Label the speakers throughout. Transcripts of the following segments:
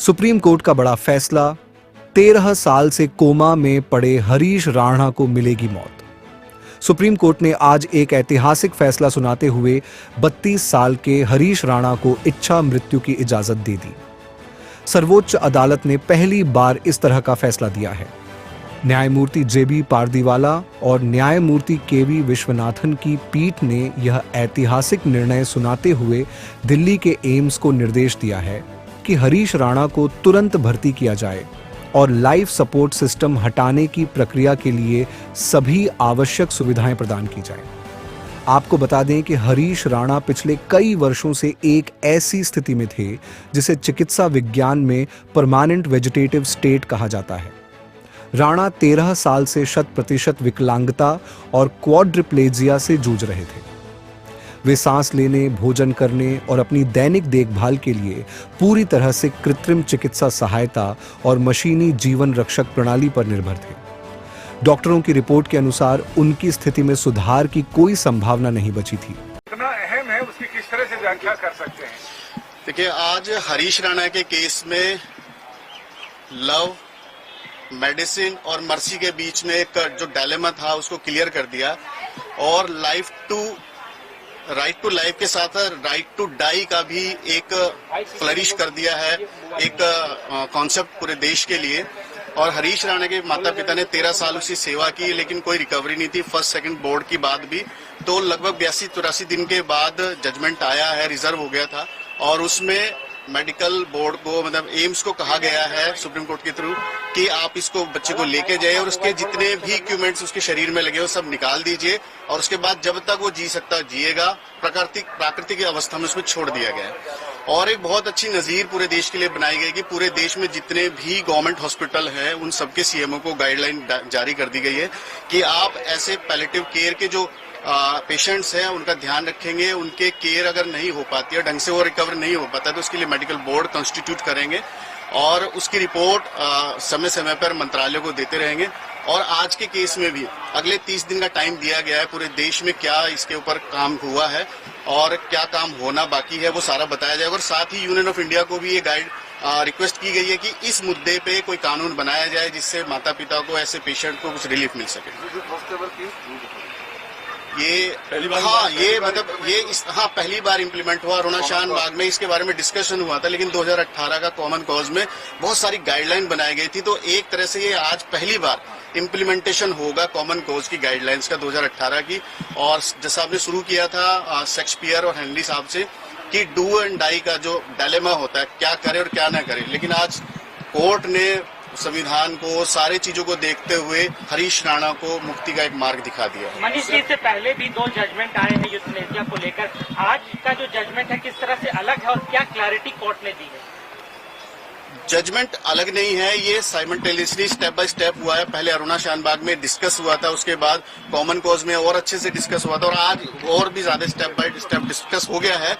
Speaker 1: Supreme court का बड़ा फैसला, 13 साल से कोमा में पड़े हरीश राणा को मिलेगी मौत। सुप्रीम कोर्ट ने आज एक ऐतिहासिक फैसला सुनाते हुए 32 साल के हरीश राणा को इच्छा मृत्यु की इजाजत दे दी। सर्वोच्च अदालत ने पहली बार इस तरह का फैसला दिया है। न्यायमूर्ति जेबी पारदीवाला और न्यायमूर्ति केवी विश्वनाथन की पीठ ने यह ऐतिहासिक निर्णय सुनाते हुए दिल्ली के एम्स को निर्देश दिया है कि हरीश राणा को तुरंत भर्ती किया जाए और लाइफ सपोर्ट सिस्टम हटाने की प्रक्रिया के लिए सभी आवश्यक सुविधाएं प्रदान की जाएं। आपको बता दें कि हरीश राणा पिछले कई वर्षों से एक ऐसी स्थिति में थे जिसे चिकित्सा विज्ञान में परमानेंट वेजिटेटिव स्टेट कहा जाता है। राणा 13 साल से 100% विकलांगता और क्वाड्रिप्लेजिया से जूझ रहे थे। वे सांस लेने, भोजन करने और अपनी दैनिक देखभाल के लिए पूरी तरह से कृत्रिम चिकित्सा सहायता और मशीनी जीवन रक्षक प्रणाली पर निर्भर थे। डॉक्टरों की रिपोर्ट के अनुसार उनकी स्थिति में सुधार की कोई संभावना नहीं बची थी।
Speaker 2: इतना अहम है, उसकी किस तरह से व्याख्या कर सकते हैं?
Speaker 3: देखिए, आज हरीश राणा के केस में लव, मेडिसिन और मर्सी के बीच में एक जो डायलेमा था उसको क्लियर कर दिया और राइट टू लाइफ के साथ राइट टू डाई का भी एक फ्लरिश कर दिया है, एक कॉन्सेप्ट पूरे देश के लिए। और हरीश राणा के माता पिता ने 13 साल उसकी सेवा की, लेकिन कोई रिकवरी नहीं थी फर्स्ट सेकंड बोर्ड की बाद भी। तो लगभग 82-83 दिन के बाद जजमेंट आया है, रिजर्व हो गया था और उसमें मेडिकल बोर्ड को, मतलब एम्स को कहा गया है सुप्रीम कोर्ट के थ्रू कि आप इसको बच्चे को लेके जाइए और उसके जितने भी इक्विपमेंट्स उसके शरीर में लगे वो सब निकाल दीजिए और उसके बाद जब तक वो जी सकता जिएगा, प्राकृतिक अवस्था में उसमें छोड़ दिया गया है। और एक बहुत अच्छी नजीर पूरे देश के लिए बनाई गई कि पूरे देश में जितने भी गवर्नमेंट हॉस्पिटल हैं उन सबके सीएमओ को गाइडलाइन जारी कर दी गई है कि आप ऐसे पैलेटिव केयर के जो पेशेंट्स हैं उनका ध्यान रखेंगे। उनके केयर अगर नहीं हो पाती है, ढंग से वो रिकवर नहीं हो पाता है, तो उसके लिए मेडिकल बोर्ड कॉन्स्टिट्यूट करेंगे और उसकी रिपोर्ट समय समय पर मंत्रालय को देते रहेंगे। और आज के केस में भी अगले 30 दिन का टाइम दिया गया है। पूरे देश में क्या इसके ऊपर काम हुआ है और क्या काम होना बाकी है वो सारा बताया जाएगा। और साथ ही यूनियन ऑफ इंडिया को भी ये रिक्वेस्ट की गई है कि इस मुद्दे पे कोई कानून बनाया जाए जिससे माता पिता को, ऐसे पेशेंट को कुछ रिलीफ मिल सके। पहली बार इम्प्लीमेंट हुआ अरुणा शान बाग में। इसके बारे में डिस्कशन हुआ था, लेकिन 2018 का कॉमन कॉज में बहुत सारी गाइडलाइन बनाई गई थी। तो एक तरह से ये आज पहली बार इम्प्लीमेंटेशन होगा कॉमन कॉज की गाइडलाइंस का 2018 की। और जैसा आपने शुरू किया था शेक्सपियर और हेनरी साहब से कि डू एंड डाई का जो डायलेमा होता है, क्या करे और क्या ना करे, लेकिन आज कोर्ट ने संविधान को, सारे चीजों को देखते हुए हरीश राणा को मुक्ति का एक मार्ग दिखा दिया।
Speaker 4: मनीष जी, से पहले भी 2 जजमेंट आए हैं यूथनेसिया को लेकर। आज का जो जजमेंट है किस तरह से अलग है और क्या क्लैरिटी कोर्ट ने दी है?
Speaker 3: जजमेंट अलग नहीं है, ये साइमल्टेनियसली स्टेप बाय स्टेप हुआ है। पहले अरुणा शानबाग में डिस्कस हुआ था, उसके बाद कॉमन कॉज में और अच्छे से डिस्कस हुआ था और आज और भी ज्यादा स्टेप बाय स्टेप डिस्कस हो गया है।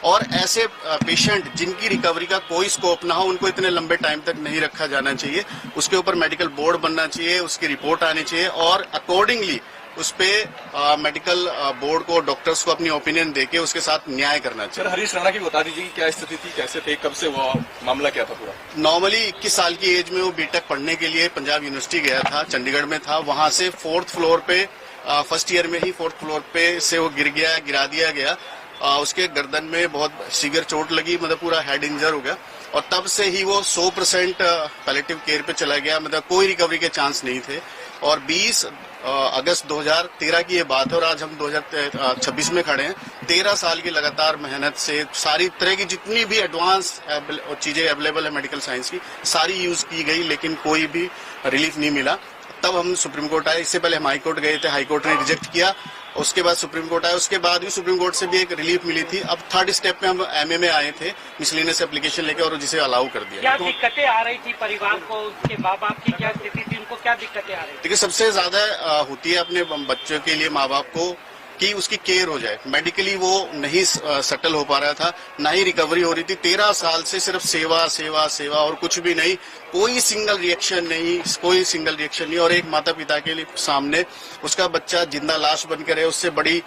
Speaker 3: और ऐसे पेशेंट जिनकी रिकवरी का कोई स्कोप ना हो, उनको इतने लंबे टाइम तक नहीं रखा जाना चाहिए। उसके ऊपर मेडिकल बोर्ड बनना चाहिए, उसकी रिपोर्ट आनी चाहिए और अकॉर्डिंगली उस पे मेडिकल बोर्ड को, डॉक्टर्स को अपनी ओपिनियन देके उसके साथ न्याय करना चाहिए।
Speaker 5: सर, हरीश राणा की बता दीजिए कि क्या स्थिति थी, कैसे थे, कब से वो मामला क्या था पूरा?
Speaker 3: नॉर्मली 21 साल की एज में वो बीटेक पढ़ने के लिए पंजाब यूनिवर्सिटी गया था, चंडीगढ़ में था। वहां से 4th फ्लोर पे, फर्स्ट ईयर में ही 4th फ्लोर पे से वो गिरा दिया गया। उसके गर्दन में बहुत सीवियर चोट लगी, मतलब पूरा हेड इंजर हो गया और तब से ही वो 100% पैलेटिव केयर पे चला गया, मतलब कोई रिकवरी के चांस नहीं थे। और 20 अगस्त 2013 की ये बात है और आज हम 2026 में खड़े हैं। 13 साल की लगातार मेहनत से सारी तरह की जितनी भी एडवांस चीजें अवेलेबल है मेडिकल साइंस की, सारी यूज की गई, लेकिन कोई भी रिलीफ नहीं मिला। तब हम सुप्रीम कोर्ट आए। इससे पहले हम हाई कोर्ट गए थे, हाई कोर्ट ने रिजेक्ट किया। उसके बाद सुप्रीम कोर्ट आए, उसके बाद भी सुप्रीम कोर्ट से भी एक रिलीफ मिली थी। अब 3rd स्टेप में हम एमए में आए थे मिसलेनियस एप्लीकेशन लेके और जिसे अलाउ कर दिया।
Speaker 4: क्या दिक्कतें आ रही थी परिवार को, उसके माँ बाप की क्या स्थिति थी, उनको क्या दिक्कतें आ रही थी?
Speaker 3: देखिए, सबसे ज्यादा होती है अपने बच्चों के लिए माँ बाप को कि उसकी केयर हो जाए। मेडिकली वो नहीं सेटल हो पा रहा था, ना ही रिकवरी हो रही थी। 13 साल से सिर्फ सेवा सेवा सेवा और कुछ भी नहीं, कोई सिंगल रिएक्शन नहीं। और एक माता पिता के लिए सामने उसका बच्चा जिंदा लाश बनकर है, उससे बड़ी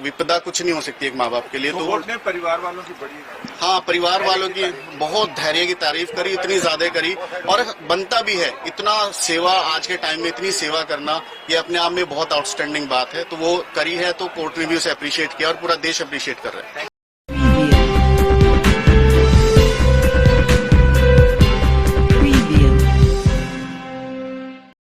Speaker 3: विपदा कुछ नहीं हो सकती एक माँ बाप के लिए। तो
Speaker 2: कोर्ट ने परिवार वालों की बड़ी
Speaker 3: हाँ, परिवार वालों की बहुत धैर्य की तारीफ करी, इतनी ज्यादा करी, और बनता भी है। इतना सेवा आज के टाइम में, इतनी सेवा करना ये अपने आप में बहुत आउटस्टैंडिंग बात है। तो वो करी है, तो कोर्ट ने भी उसे अप्रिशिएट किया और पूरा देश अप्रिशिएट कर रहा है।